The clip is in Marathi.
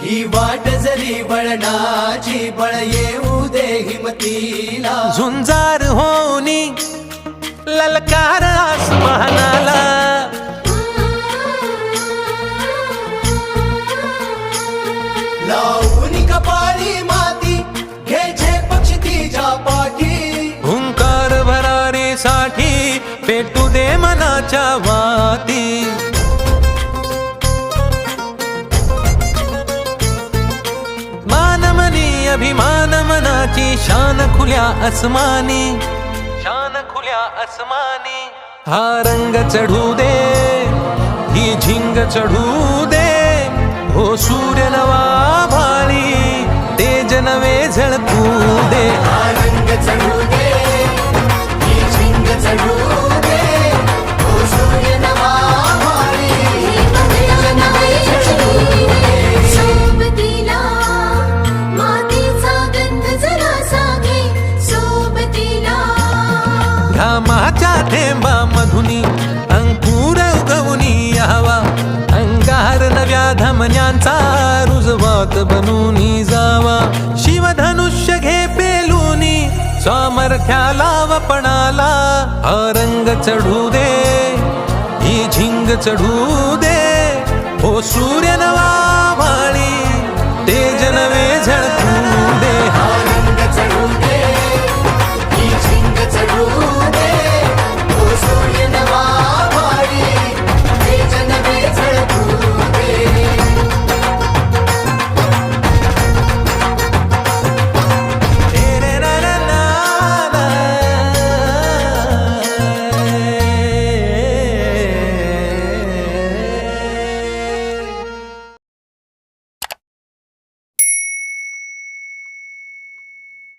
ही वाट जरी वळणाची बळ येऊ दे हिमतीला झुंजार होनी ललकार आसमानाला लावून कपाळी माती घ्यायचे पक्षी तिच्या पाठी हुंकार भरारीसाठी पेटू दे मनाच्या वाती मानमनी अभिमान मनाची शान खुल्या आसमानी शान खुल्या आसमानी हा रंग चढू दे ही झिंग चढू दे हो सूर्य नवा भाळी तेज नवे झळकू दे रंग चढू दे ही झिंग चढू दे हो सूर्य नवा भाळी तेज नवे झळकू दे सोबतीला मातीचा गंध जरासा घे सोबतीला घामाच्या थेंबा मधुनी अंकुर उगवूनी यावा अंगार नव्या धमन्यांचा रुजवात बनूनी जावा शिवधनुष्य घे पेलूनी सामर्थ्याला वपणाला हा रंग चढू दे ही झिंग चढू दे हो सूर्य नवा